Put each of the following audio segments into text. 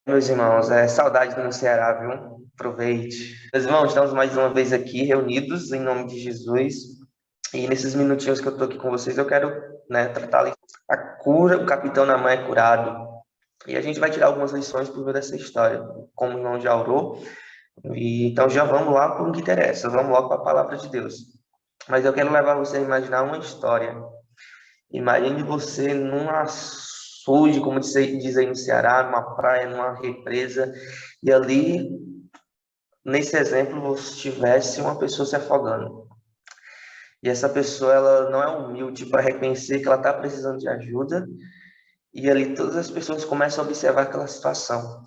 Meus irmãos, saudade do Ceará, viu? Aproveite. Meus irmãos, estamos mais uma vez aqui reunidos em nome de Jesus. E nesses minutinhos que eu estou aqui com vocês, eu quero, tratar ali a cura, o capitão na mãe é curado. E a gente vai tirar algumas lições por meio dessa história, como o irmão já orou. E, então já vamos lá para o que interessa, vamos logo para a palavra de Deus. Mas eu quero levar você a imaginar uma história. Imagine você num açude, como diz aí no Ceará, numa praia, numa represa, e ali, nesse exemplo, você tivesse uma pessoa se afogando. E essa pessoa, ela não é humilde para reconhecer que ela está precisando de ajuda, e ali todas as pessoas começam a observar aquela situação.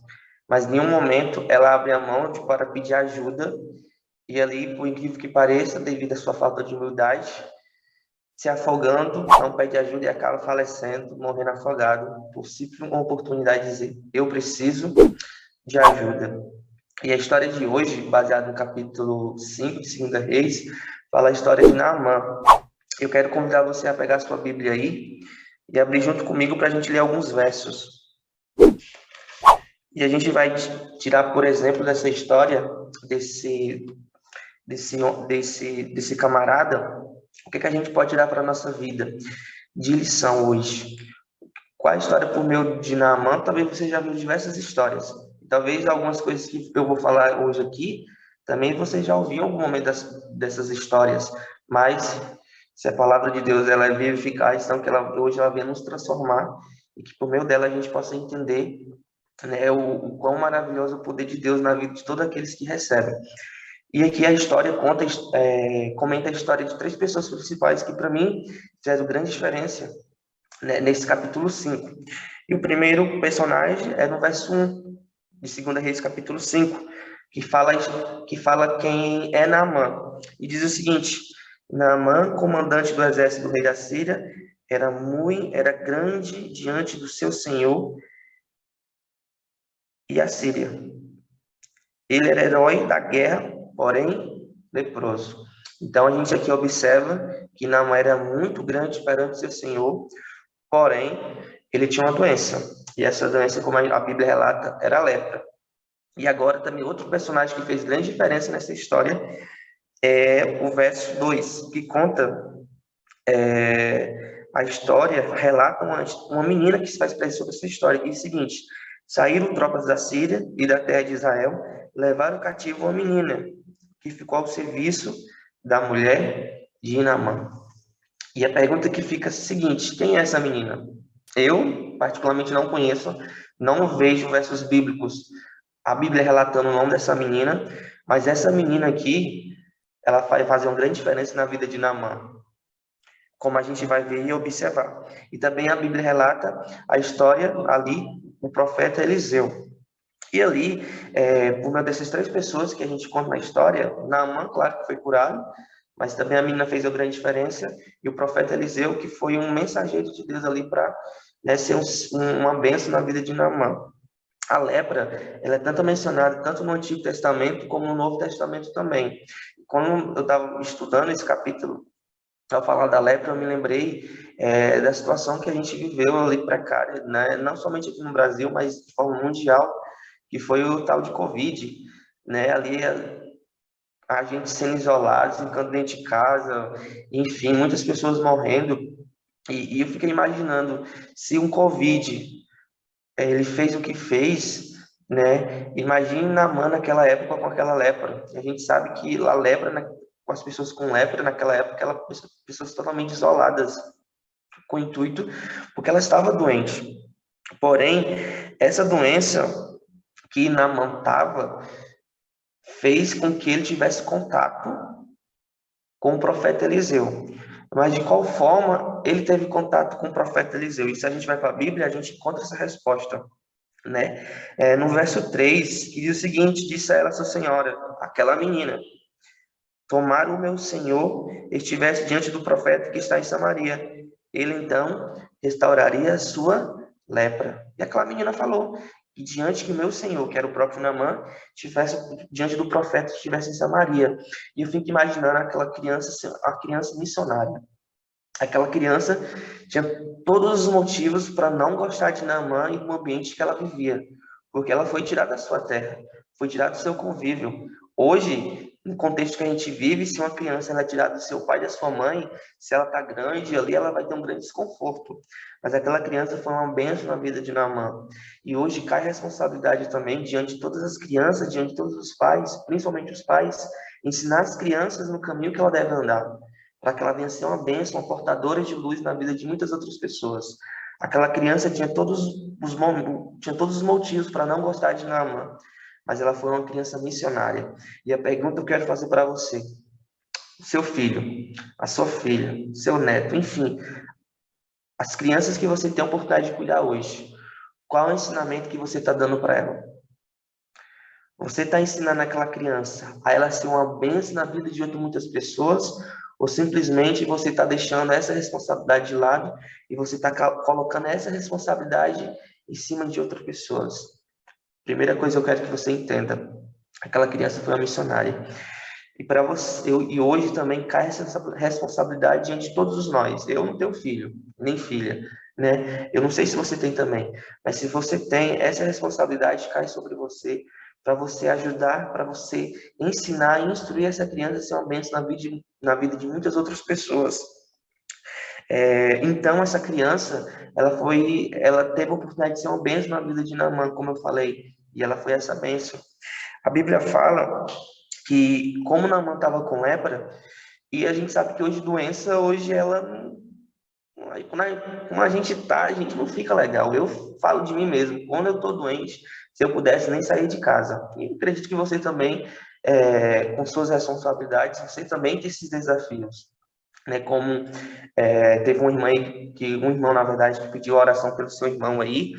Mas em nenhum momento ela abre a mão para pedir ajuda, e ali, por incrível que pareça, devido à sua falta de humildade, se afogando, não pede ajuda e acaba falecendo, morrendo afogado, por simples uma oportunidade de dizer: eu preciso de ajuda. E a história de hoje, baseada no capítulo 5 de Segunda Reis, fala a história de Naamã. Eu quero convidar você a pegar a sua Bíblia aí e abrir junto comigo para a gente ler alguns versos. E a gente vai tirar, por exemplo, dessa história, desse, desse camarada, o que a gente pode tirar para a nossa vida de lição hoje. Qual a história por meio de Naamã? Talvez você já viu diversas histórias. Talvez algumas coisas que eu vou falar hoje aqui, também você já ouviu em algum momento dessas histórias. Mas se a palavra de Deus ela é viva e eficaz, então que hoje ela vem nos transformar e que por meio dela a gente possa entender, o quão maravilhoso é o poder de Deus na vida de todos aqueles que recebem. E aqui a história comenta a história de três pessoas principais que, para mim, fizeram grande diferença, né, nesse capítulo 5. E o primeiro personagem é no verso 1 de 2 Reis, capítulo 5, que fala quem é Naamã. E diz o seguinte: Naamã, comandante do exército do rei da Síria, era grande diante do seu senhor e a Síria. Ele era herói da guerra, porém leproso. Então a gente aqui observa que Naamã era muito grande perante seu senhor, porém ele tinha uma doença. E essa doença, como a Bíblia relata, era a lepra. E agora também outro personagem que fez grande diferença nessa história é o verso 2, que conta a história, relata uma menina que se faz presente sobre essa história, que diz o seguinte: saíram tropas da Síria e da terra de Israel, levaram cativo uma menina, que ficou ao serviço da mulher de Naamã. E a pergunta que fica é a seguinte: quem é essa menina? Eu, particularmente, não conheço, não vejo versos bíblicos, a Bíblia relatando o nome dessa menina, mas essa menina aqui, ela vai fazer uma grande diferença na vida de Naamã, como a gente vai ver e observar. E também a Bíblia relata a história ali, o profeta Eliseu. E ali, por meio dessas três pessoas que a gente conta na história, Naamã, claro que foi curado, mas também a menina fez a grande diferença, e o profeta Eliseu, que foi um mensageiro de Deus ali para, ser uma bênção na vida de Naamã. A lepra, ela é tanto mencionada, tanto no Antigo Testamento, como no Novo Testamento também. Quando eu estava estudando esse capítulo, ao falar da lepra, eu me lembrei da situação que a gente viveu ali precária, né? Não somente aqui no Brasil, mas de forma mundial, que foi o tal de Covid, né? Ali a gente sendo isolado, ficando dentro de casa, enfim, muitas pessoas morrendo. E eu fiquei imaginando, se um Covid, ele fez o que fez, né? Imagine Naamã naquela época com aquela lepra. A gente sabe que a lepra, né, com as pessoas com lepra naquela época, pessoas totalmente isoladas, com o intuito, porque ela estava doente. Porém, essa doença que Naamã estava fez com que ele tivesse contato com o profeta Eliseu. Mas de qual forma ele teve contato com o profeta Eliseu? E se a gente vai para a Bíblia, a gente encontra essa resposta, né? No verso 3, que diz o seguinte: disse a ela, sua senhora, aquela menina: tomara o meu senhor estivesse diante do profeta que está em Samaria, ele então restauraria a sua lepra. E aquela menina falou que diante que o meu senhor, que era o próprio Naamã, estivesse diante do profeta que estivesse em Samaria. E eu fico imaginando aquela criança, a criança missionária. Aquela criança tinha todos os motivos para não gostar de Naamã e do ambiente que ela vivia. porque ela foi tirada da sua terra, foi tirada do seu convívio. Hoje, no contexto que a gente vive, se uma criança ela é tirada do seu pai e da sua mãe, se ela está grande ali, ela vai ter um grande desconforto. Mas aquela criança foi uma bênção na vida de Naamã. E hoje cai a responsabilidade também diante de todas as crianças, diante de todos os pais, principalmente os pais, ensinar as crianças no caminho que ela deve andar, para que ela venha ser uma bênção, uma portadora de luz na vida de muitas outras pessoas. Aquela criança tinha todos os motivos para não gostar de Naamã, mas ela foi uma criança missionária. E a pergunta que eu quero fazer para você: seu filho, a sua filha, seu neto, enfim, as crianças que você tem a oportunidade de cuidar hoje, qual é o ensinamento que você está dando para ela? Você está ensinando aquela criança a ela ser uma bênção na vida de muitas pessoas, ou simplesmente você está deixando essa responsabilidade de lado e você está colocando essa responsabilidade em cima de outras pessoas? Primeira coisa que eu quero que você entenda: aquela criança foi uma missionária. E para você, e hoje também cai essa responsabilidade diante de todos nós. Eu não tenho filho, nem filha, né? Eu não sei se você tem também, mas se você tem, essa responsabilidade cai sobre você, para você ajudar, para você ensinar e instruir essa criança a ser uma bênção na vida de muitas outras pessoas. Então, essa criança, ela teve a oportunidade de ser uma bênção na vida de Naamã, como eu falei, e ela foi essa bênção. A Bíblia fala que, como Naamã estava com lepra, e a gente sabe que hoje doença, hoje ela, como a gente tá, a gente não fica legal. Eu falo de mim mesmo, quando eu tô doente, se eu pudesse nem sair de casa. E acredito que você também, com suas responsabilidades, você também tem esses desafios, né? Como teve uma irmã aí, um irmão, na verdade, que pediu oração pelo seu irmão aí,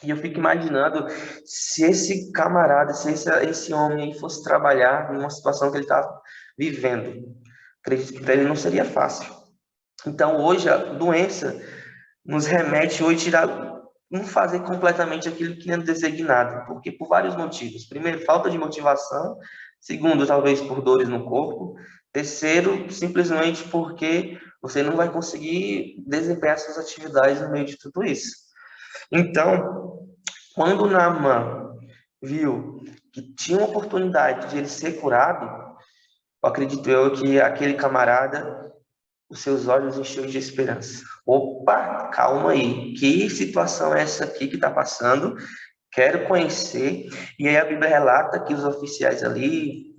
e eu fico imaginando se esse camarada, se esse homem aí fosse trabalhar numa situação que ele estava vivendo. Acredito que para ele não seria fácil. Então, hoje, a doença nos remete hoje a tirar, não fazer completamente aquilo que é designado, porque por vários motivos. Primeiro, falta de motivação. Segundo, talvez por dores no corpo. Terceiro, simplesmente porque você não vai conseguir desempenhar suas atividades no meio de tudo isso. Então, quando Naamã viu que tinha uma oportunidade de ele ser curado, acredito eu que aquele camarada, os seus olhos encheu de esperança. Opa, calma aí, que situação é essa aqui que está passando? Quero conhecer. E aí a Bíblia relata que os oficiais ali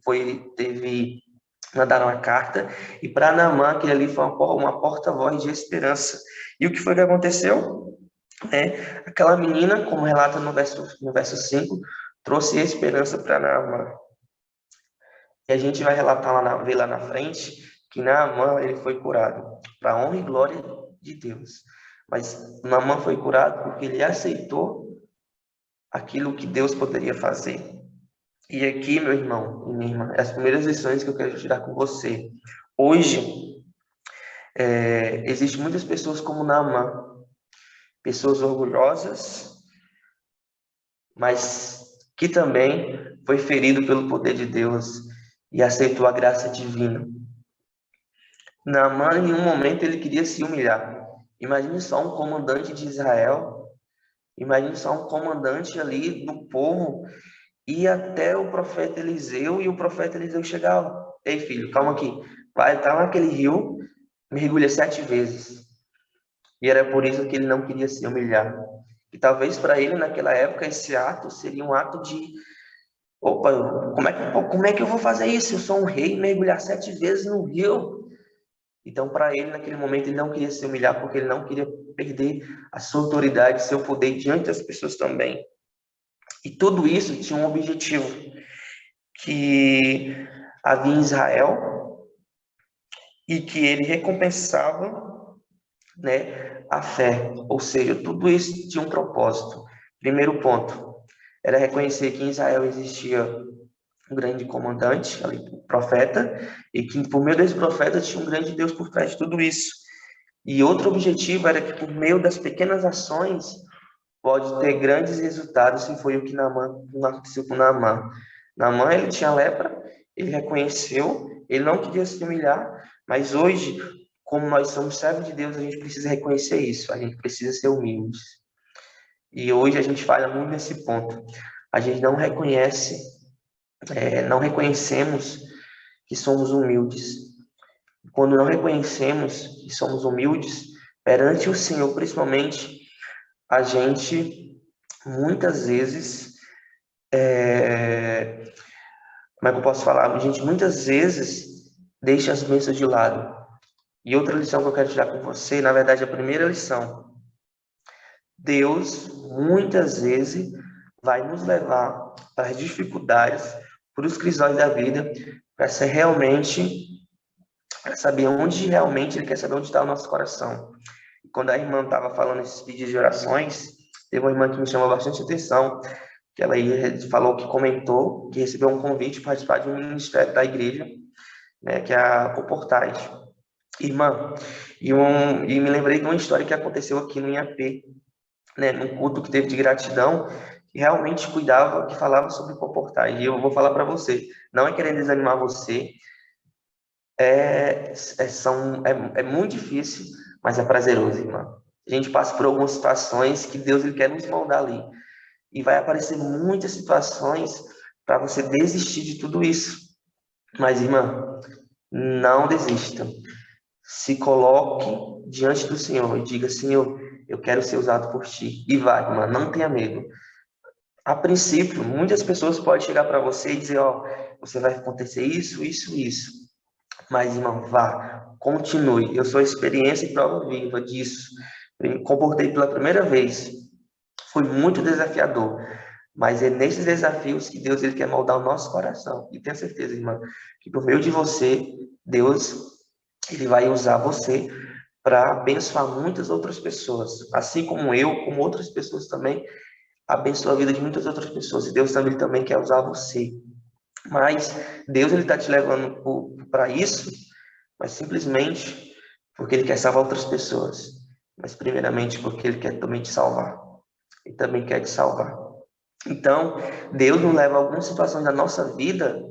mandaram a carta, e para Naamã aquele ali foi uma porta-voz de esperança. E o que foi que aconteceu? Aquela menina, como relata no verso 5, trouxe esperança para Naamã. E a gente vai relatar ver lá na frente que Naamã ele foi curado para a honra e glória de Deus. Mas Naamã foi curado porque ele aceitou aquilo que Deus poderia fazer. E aqui, meu irmão e minha irmã, as primeiras lições que eu quero tirar com você. Hoje, existem muitas pessoas como Naamã, pessoas orgulhosas, mas que também foi ferido pelo poder de Deus e aceitou a graça divina. Naamã, em nenhum momento, ele queria se humilhar. Imagine só um comandante de Israel, imagine só um comandante ali do povo, ir até o profeta Eliseu, e o profeta Eliseu chegava: ei filho, calma aqui, vai estar naquele rio, mergulha 7 vezes. E era por isso que ele não queria se humilhar. E talvez para ele, naquela época, esse ato seria um ato de: opa, como é que eu vou fazer isso? Eu sou um rei, mergulhar 7 vezes no rio. Então, para ele, naquele momento, ele não queria se humilhar, porque ele não queria perder a sua autoridade, seu poder diante das pessoas também. E tudo isso tinha um objetivo, que havia em Israel, e que ele recompensava, né, a fé. Ou seja, tudo isso tinha um propósito. Primeiro ponto era reconhecer que em Israel existia um grande comandante, ali, um profeta, e que por meio desse profeta tinha um grande Deus por trás de tudo isso. E outro objetivo era que por meio das pequenas ações pode ter grandes resultados, se foi o que aconteceu com Naamã. Naamã, ele tinha lepra, ele reconheceu, ele não queria se humilhar, mas hoje, como nós somos servos de Deus, a gente precisa reconhecer isso, a gente precisa ser humildes. E hoje a gente falha muito nesse ponto. A gente não reconhece, não reconhecemos que somos humildes. Quando não reconhecemos que somos humildes perante o Senhor, principalmente, a gente muitas vezes, como é que eu posso falar? A gente muitas vezes deixa as bênçãos de lado. E outra lição que eu quero tirar com você, na verdade, a primeira lição, Deus muitas vezes vai nos levar para as dificuldades, para os crisóis da vida, para ser realmente, para saber onde realmente Ele quer saber onde está o nosso coração. E quando a irmã estava falando esses pedidos de orações, teve uma irmã que me chamou bastante atenção, que ela falou que comentou que recebeu um convite para participar de um ministério da igreja, né, que é a Comportais. Irmã, e me lembrei de uma história que aconteceu aqui no IAP, né, num culto que teve de gratidão, que realmente cuidava, que falava sobre Comportais. E eu vou falar para você, não é querendo desanimar você, é muito difícil, mas é prazeroso, irmã. A gente passa por algumas situações que Deus ele quer nos moldar ali. E vai aparecer muitas situações para você desistir de tudo isso. Mas, irmã, não desista. Se coloque diante do Senhor e diga, Senhor, eu quero ser usado por ti. E vai, irmã, não tenha medo. A princípio, muitas pessoas podem chegar para você e dizer, ó, você vai acontecer isso, isso, isso. Mas, irmão, vá, continue. Eu sou experiência e prova viva disso. Eu me comportei pela primeira vez. Foi muito desafiador. Mas é nesses desafios que Deus ele quer moldar o nosso coração. E tenha certeza, irmã, que por meio de você, Deus ele vai usar você para abençoar muitas outras pessoas. Assim como eu, como outras pessoas também, abençoa a vida de muitas outras pessoas. E Deus também quer usar você. Mas Deus ele está te levando para isso, mas simplesmente porque Ele quer salvar outras pessoas. Mas primeiramente porque Ele quer também te salvar. Ele também quer te salvar. Então, Deus nos leva a algumas situações da nossa vida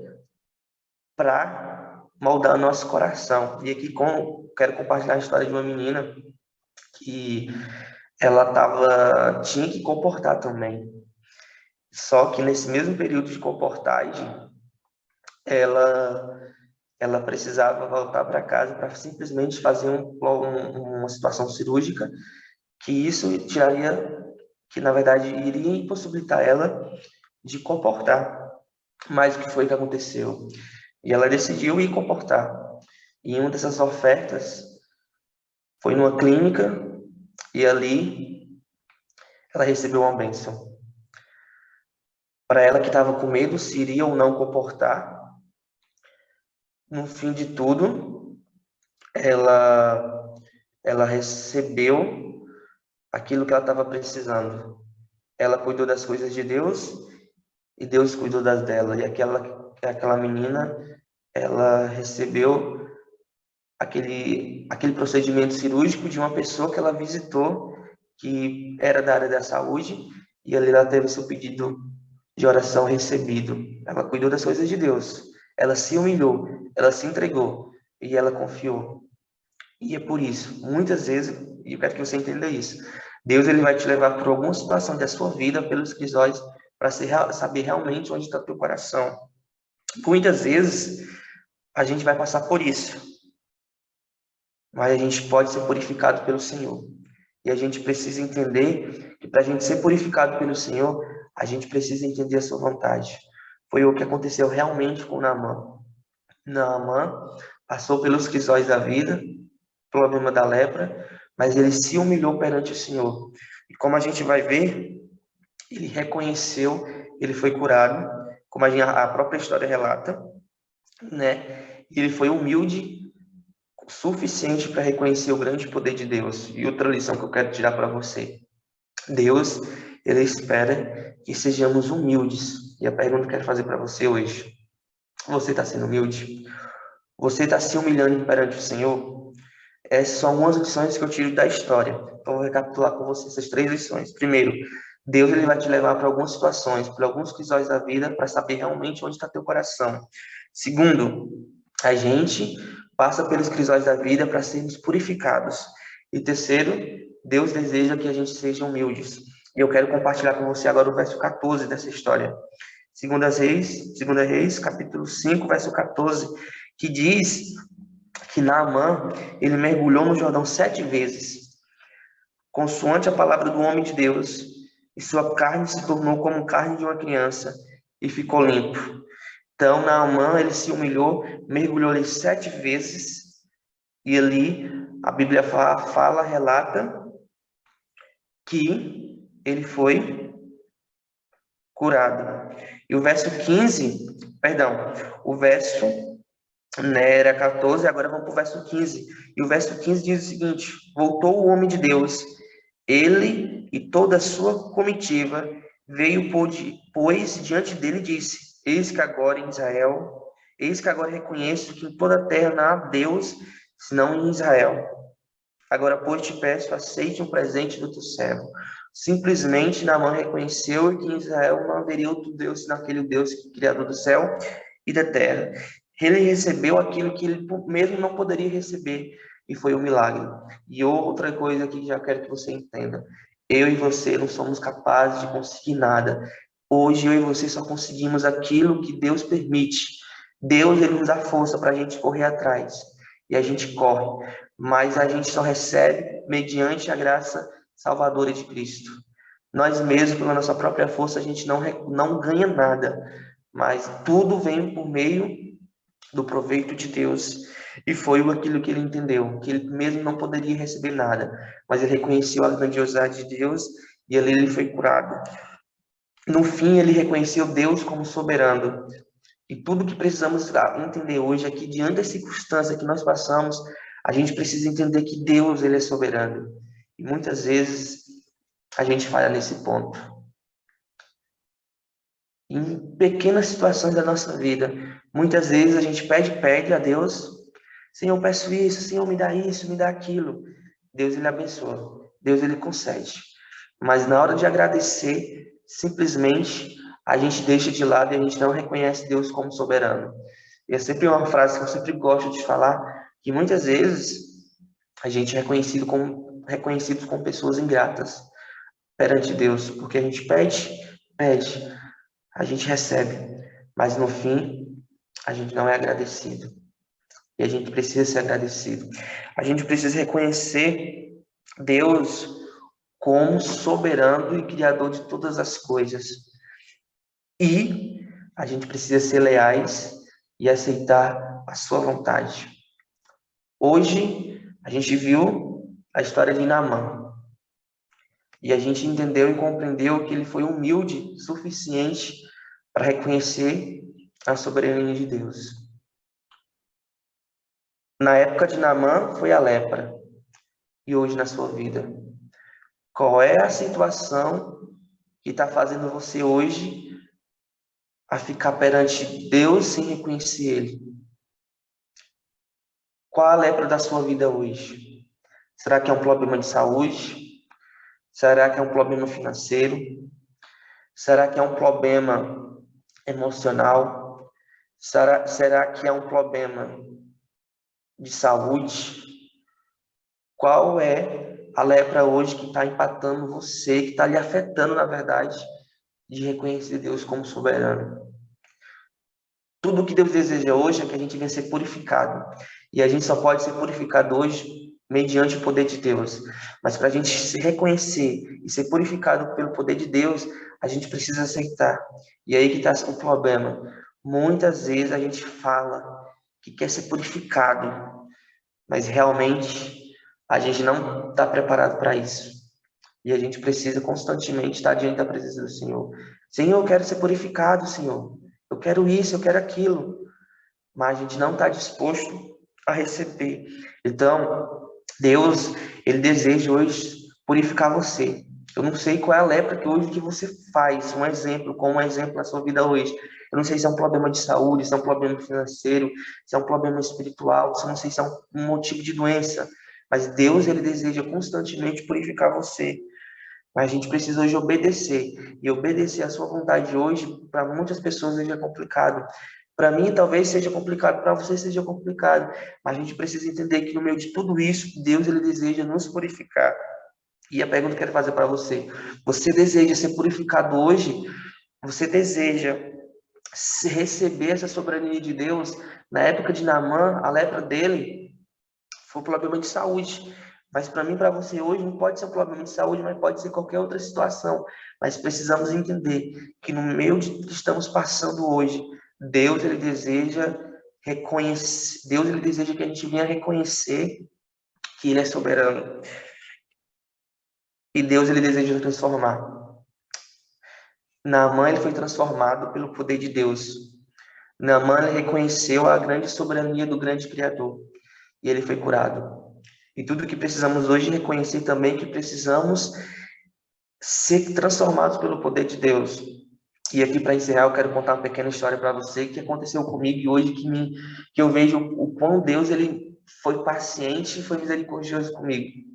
para moldar o nosso coração. E aqui quero compartilhar a história de uma menina que tinha que comportar também. Só que nesse mesmo período de comportagem, ela ela precisava voltar para casa para simplesmente fazer uma situação cirúrgica, que isso tiraria, que na verdade iria impossibilitar ela de comportar. Mas o que foi que aconteceu? E ela decidiu ir comportar. E uma dessas ofertas foi numa clínica e ali ela recebeu uma bênção. Para ela que estava com medo se iria ou não comportar, no fim de tudo, ela recebeu aquilo que ela estava precisando. Ela cuidou das coisas de Deus e Deus cuidou das dela. E aquela menina, ela recebeu aquele procedimento cirúrgico de uma pessoa que ela visitou, que era da área da saúde, e ali ela teve seu pedido de oração recebido. Ela cuidou das coisas de Deus. Ela se humilhou, ela se entregou e ela confiou. E é por isso, muitas vezes, e eu quero que você entenda isso, Deus ele vai te levar por alguma situação da sua vida, pelos crisóis, para saber realmente onde está o teu coração. Muitas vezes, a gente vai passar por isso, mas a gente pode ser purificado pelo Senhor. E a gente precisa entender que para a gente ser purificado pelo Senhor, a gente precisa entender a sua vontade. Foi o que aconteceu realmente com Naamã. Naamã passou pelos crisóis da vida, problema da lepra, mas ele se humilhou perante o Senhor. E como a gente vai ver, ele reconheceu, ele foi curado, como a própria história relata, né? E ele foi humilde o suficiente para reconhecer o grande poder de Deus. E outra lição que eu quero tirar para você. Deus, ele espera que sejamos humildes. E a pergunta que eu quero fazer para você hoje, você está sendo humilde? Você está se humilhando perante o Senhor? Essas são algumas lições que eu tiro da história. Então, vou recapitular com você essas 3 lições. Primeiro, Deus ele vai te levar para algumas situações, para alguns crisóis da vida, para saber realmente onde está teu coração. Segundo, a gente passa pelos crisóis da vida para sermos purificados. E terceiro, Deus deseja que a gente seja humildes. E eu quero compartilhar com você agora o verso 14 dessa história. Segunda Reis, capítulo 5, verso 14, que diz que Naamã, ele mergulhou no Jordão 7 vezes, consoante a palavra do homem de Deus, e sua carne se tornou como carne de uma criança, e ficou limpo. Então, Naamã, ele se humilhou, mergulhou ali 7 vezes, e ali a Bíblia relata que ele foi curado. E o verso 15, perdão, o verso, né, era 14, agora vamos para o verso 15. E o verso 15 diz o seguinte: voltou o homem de Deus, ele e toda a sua comitiva, veio, pois, diante dele e disse: eis que agora em Israel, eis que agora reconheço que em toda a terra não há Deus, senão em Israel. Agora, pois, te peço, aceite um presente do teu servo. Simplesmente Naamã reconheceu que em Israel não haveria outro Deus senão aquele Deus criador do céu e da terra. Ele recebeu aquilo que ele mesmo não poderia receber, e foi um milagre. E outra coisa que já quero que você entenda: eu e você não somos capazes de conseguir nada. Hoje eu e você só conseguimos aquilo que Deus permite. Deus, ele nos dá força para a gente correr atrás, e a gente corre, mas a gente só recebe mediante a graça salvadora de Cristo. Nós mesmos, pela nossa própria força, a gente não ganha nada, mas tudo vem por meio do proveito de Deus. E foi aquilo que ele entendeu, que ele mesmo não poderia receber nada, mas ele reconheceu a grandiosidade de Deus, e ali ele foi curado. No fim, ele reconheceu Deus como soberano. E tudo que precisamos entender hoje é que, diante da circunstância que nós passamos, a gente precisa entender que Deus, ele é soberano. E muitas vezes a gente falha nesse ponto. Em pequenas situações da nossa vida, muitas vezes a gente pede a Deus: Senhor, eu peço isso, Senhor, me dá isso, me dá aquilo. Deus, ele abençoa, Deus, ele concede. Mas na hora de agradecer, simplesmente a gente deixa de lado e a gente não reconhece Deus como soberano. E é sempre uma frase que eu sempre gosto de falar, que muitas vezes a gente é reconhecido como pessoas ingratas perante Deus, porque a gente pede, a gente recebe, mas no fim a gente não é agradecido. E a gente precisa ser agradecido. A gente precisa reconhecer Deus como soberano e criador de todas as coisas. E a gente precisa ser leais e aceitar a sua vontade. Hoje, a gente viu a história de Naamã. E a gente entendeu e compreendeu que ele foi humilde o suficiente para reconhecer a soberania de Deus. Na época de Naamã, foi a lepra. E hoje na sua vida? Qual é a situação que está fazendo você hoje a ficar perante Deus sem reconhecer Ele? Qual a lepra da sua vida hoje? Será que é um problema de saúde? Será que é um problema financeiro? Será que é um problema emocional? Será que é um problema de saúde? Qual é a lepra hoje que está impactando você, que está lhe afetando, na verdade, de reconhecer Deus como soberano? Tudo o que Deus deseja hoje é que a gente venha ser purificado. E a gente só pode ser purificado hoje mediante o poder de Deus. Mas para a gente se reconhecer e ser purificado pelo poder de Deus, a gente precisa aceitar. E aí que está o problema. Muitas vezes a gente fala que quer ser purificado, mas realmente a gente não está preparado para isso. E a gente precisa constantemente estar diante da presença do Senhor. Senhor, eu quero ser purificado, Senhor. Eu quero isso, eu quero aquilo. Mas a gente não está disposto a receber. Então, Deus, ele deseja hoje purificar você. Eu não sei qual é a lepra que hoje que você faz, como um exemplo na sua vida hoje. Eu não sei se é um problema de saúde, se é um problema financeiro, se é um problema espiritual, se eu não sei se é um motivo de doença. Mas Deus, ele deseja constantemente purificar você. Mas a gente precisa hoje obedecer. E obedecer a sua vontade hoje, para muitas pessoas, seja complicado. Para mim, talvez seja complicado, para você seja complicado. Mas a gente precisa entender que no meio de tudo isso, Deus, ele deseja nos purificar. E a pergunta que eu quero fazer para você: você deseja ser purificado hoje? Você deseja receber essa soberania de Deus? Na época de Naamã, a lepra dele foi um problema de saúde. Mas para mim, para você hoje, não pode ser um problema de saúde, mas pode ser qualquer outra situação. Mas precisamos entender que no meio de que estamos passando hoje, Deus ele deseja reconhecer, Deus ele deseja que a gente venha reconhecer que ele é soberano. E Deus ele deseja transformar. Naamã ele foi transformado pelo poder de Deus. Naamã ele reconheceu a grande soberania do grande Criador e ele foi curado. E tudo que precisamos hoje é reconhecer também que precisamos ser transformados pelo poder de Deus. E aqui para encerrar, eu quero contar uma pequena história para você que aconteceu comigo e hoje que eu vejo o quão Deus ele foi paciente e foi misericordioso comigo.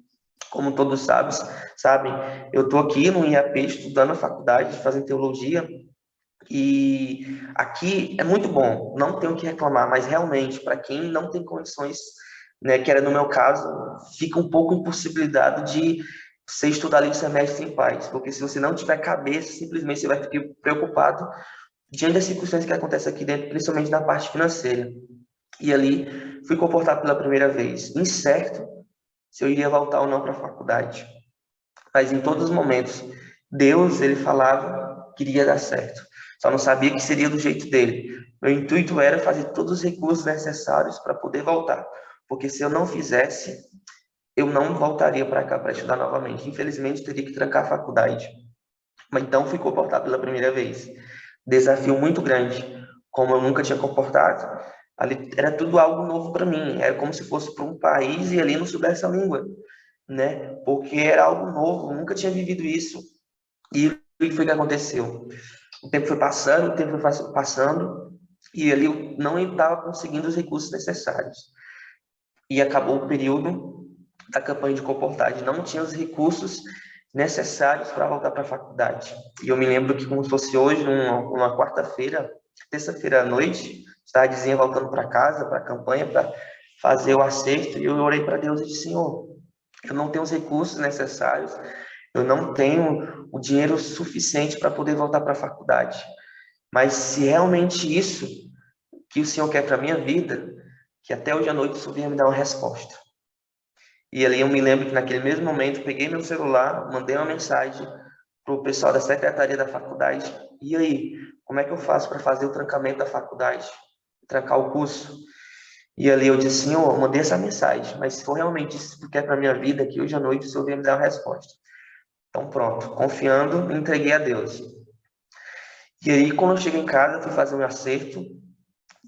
Como todos sabem, eu estou aqui no IAP estudando a faculdade, fazendo teologia, e aqui é muito bom, não tenho o que reclamar, mas realmente, para quem não tem condições, né, que era no meu caso, fica um pouco impossibilitado de você estudar ali o semestre em paz, porque se você não tiver cabeça, simplesmente você vai ficar preocupado diante das circunstâncias que acontecem aqui dentro, principalmente na parte financeira. E ali fui comportado pela primeira vez, incerto se eu iria voltar ou não para a faculdade. Mas em todos os momentos, Deus, ele falava que iria dar certo. Só não sabia que seria do jeito dele. Meu intuito era fazer todos os recursos necessários para poder voltar. Porque se eu não fizesse, eu não voltaria para cá para estudar novamente. Infelizmente, teria que trancar a faculdade. Mas então fui comportado pela primeira vez. Desafio muito grande. Como eu nunca tinha comportado, ali era tudo algo novo para mim. Era como se fosse para um país e ali não soubesse a língua, né? Porque era algo novo, eu nunca tinha vivido isso. E o que foi que aconteceu? O tempo foi passando, o tempo foi passando, e ali eu não estava conseguindo os recursos necessários. E acabou o período da campanha de comportagem, não tinha os recursos necessários para voltar para a faculdade. E eu me lembro que, como se fosse hoje, numa quarta-feira, terça-feira à noite, tardezinha voltando para casa, para a campanha, para fazer o acerto, e eu orei para Deus e disse: Senhor, eu não tenho os recursos necessários, eu não tenho o dinheiro suficiente para poder voltar para a faculdade. Mas se realmente isso que o Senhor quer para a minha vida, que até hoje à noite o Senhor venha me dar uma resposta. E ali eu me lembro que naquele mesmo momento peguei meu celular, mandei uma mensagem para o pessoal da secretaria da faculdade. E aí, como é que eu faço para fazer o trancamento da faculdade? Trancar o curso? E ali eu disse: Senhor, eu mandei essa mensagem, mas se for realmente isso que quer para a minha vida, que hoje à noite o Senhor venha me dar uma resposta. Então pronto, confiando, entreguei a Deus. E aí, quando eu cheguei em casa, fui fazer um acerto,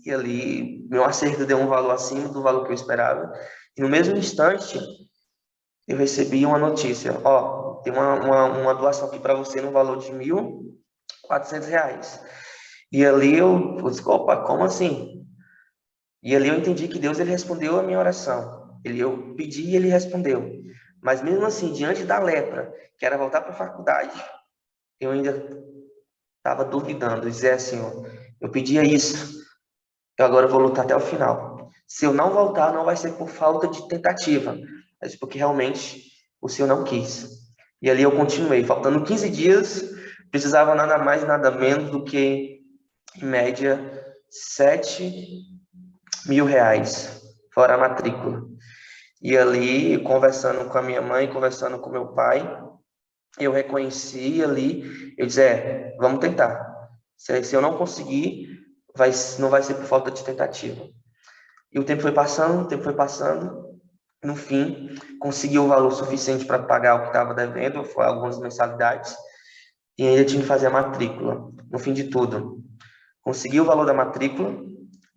e ali, meu acerto deu um valor acima do valor que eu esperava. E no mesmo instante, eu recebi uma notícia: ó, tem uma doação aqui para você no valor de R$ 1.400. E ali eu disse: opa, como assim? E ali eu entendi que Deus ele respondeu a minha oração. Eu pedi e ele respondeu. Mas mesmo assim, diante da lepra, que era voltar para a faculdade, eu ainda estava duvidando. Dizer: Senhor, eu pedia isso, eu agora vou lutar até o final. Se eu não voltar, não vai ser por falta de tentativa, mas porque realmente o Senhor não quis. E ali eu continuei. Faltando 15 dias, precisava nada mais, nada menos do que, em média, R$ 7.000, fora a matrícula. E ali, conversando com a minha mãe, conversando com meu pai, eu reconheci ali, eu disse: vamos tentar. Se eu não conseguir, não vai ser por falta de tentativa. E o tempo foi passando, o tempo foi passando. No fim, consegui o valor suficiente para pagar o que estava devendo, foi algumas mensalidades, e ainda tinha que fazer a matrícula. No fim de tudo, consegui o valor da matrícula,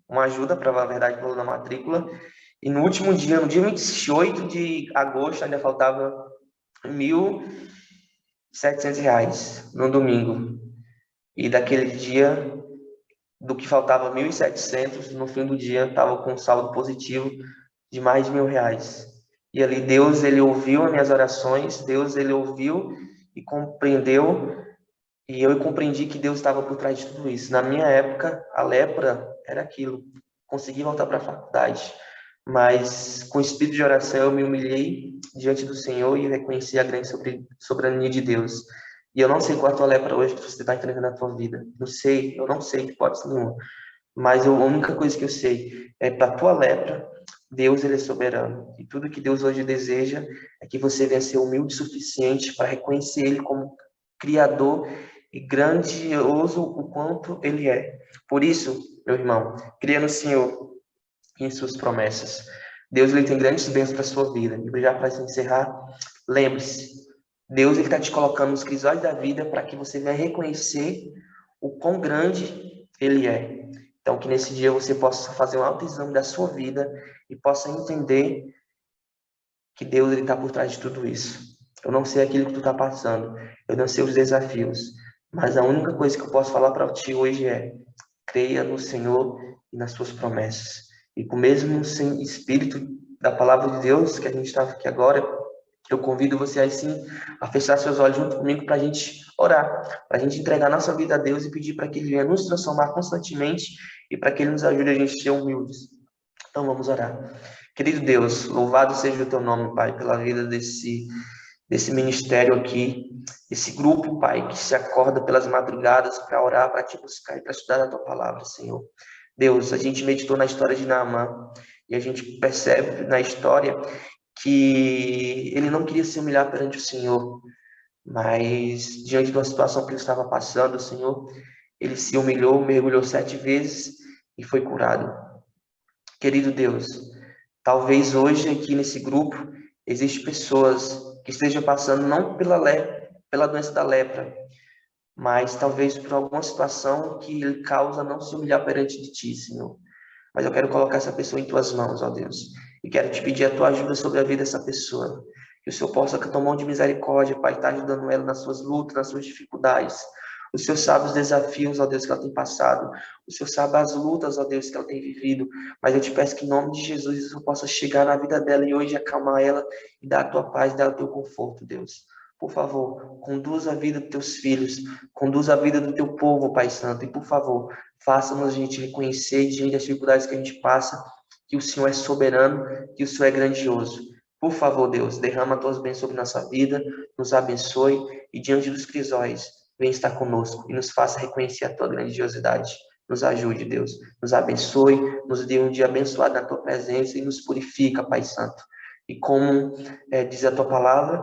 uma ajuda para falar a verdade, o valor da matrícula, e no último dia, no dia 28 de agosto, ainda faltava R$ 1.700 no domingo. E daquele dia, do que faltava 1.700, no fim do dia, estava com um saldo positivo de mais de R$ 1.000. E ali Deus, ele ouviu as minhas orações, Deus, ele ouviu e compreendeu, e eu compreendi que Deus estava por trás de tudo isso. Na minha época, a lepra era aquilo. Consegui voltar para a faculdade, mas com espírito de oração eu me humilhei diante do Senhor e reconheci a grande soberania de Deus. E eu não sei qual é a tua lepra hoje que você está enfrentando na tua vida. Não sei, eu não sei de hipótese nenhuma. Mas a única coisa que eu sei é para a tua lepra, Deus ele é soberano. E tudo que Deus hoje deseja é que você venha ser humilde o suficiente para reconhecer Ele como Criador e grandioso o quanto Ele é. Por isso, meu irmão, cria no Senhor e em suas promessas. Deus ele tem grandes bênçãos para a sua vida. E já para encerrar, lembre-se, Deus ele está te colocando nos crisóis da vida para que você venha reconhecer o quão grande Ele é. Então, que nesse dia você possa fazer um autoexame da sua vida e possa entender que Deus ele está por trás de tudo isso. Eu não sei aquilo que tu está passando, eu não sei os desafios, mas a única coisa que eu posso falar para ti hoje é: creia no Senhor e nas suas promessas. E com o mesmo espírito da palavra de Deus que a gente está aqui agora, eu convido você aí sim a fechar seus olhos junto comigo para a gente orar, para a gente entregar nossa vida a Deus e pedir para que Ele venha nos transformar constantemente e para que Ele nos ajude a gente a ser humildes. Então vamos orar. Querido Deus, louvado seja o teu nome, Pai, pela vida desse ministério aqui, esse grupo, Pai, que se acorda pelas madrugadas para orar, para te buscar e para estudar a tua palavra, Senhor. Deus, a gente meditou na história de Naamã e a gente percebe na história que ele não queria se humilhar perante o Senhor, mas diante de uma situação que ele estava passando, o Senhor, ele se humilhou, mergulhou 7 vezes e foi curado. Querido Deus, talvez hoje aqui nesse grupo existem pessoas que estejam passando não pela doença da lepra, mas talvez por alguma situação que lhe causa não se humilhar perante de ti, Senhor. Mas eu quero colocar essa pessoa em tuas mãos, ó Deus. E quero te pedir a tua ajuda sobre a vida dessa pessoa. Que o Senhor possa, com a tua mão de misericórdia, Pai, estar ajudando ela nas suas lutas, nas suas dificuldades. O Senhor sabe os desafios, ó Deus, que ela tem passado. O Senhor sabe as lutas, ó Deus, que ela tem vivido. Mas eu te peço que, em nome de Jesus, isso possa chegar na vida dela e hoje acalmar ela e dar a tua paz, dar o teu conforto, Deus. Por favor, conduza a vida dos teus filhos, conduza a vida do teu povo, Pai Santo. E, por favor, faça-nos a gente reconhecer, diante das dificuldades que a gente passa, que o Senhor é soberano, que o Senhor é grandioso. Por favor, Deus, derrama as tuas bênçãos sobre nossa vida, nos abençoe e diante dos crisóis, vem estar conosco e nos faça reconhecer a tua grandiosidade. Nos ajude, Deus, nos abençoe, nos dê um dia abençoado na tua presença e nos purifica, Pai Santo. E como diz a tua palavra,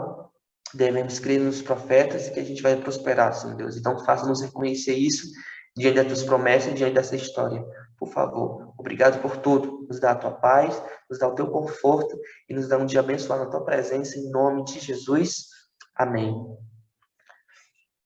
devemos crer nos profetas e que a gente vai prosperar, Senhor Deus. Então, faça-nos reconhecer isso diante das tuas promessas, diante dessa história. Por favor, obrigado por tudo. Nos dá a tua paz, nos dá o teu conforto e nos dá um dia abençoado na tua presença, em nome de Jesus. Amém.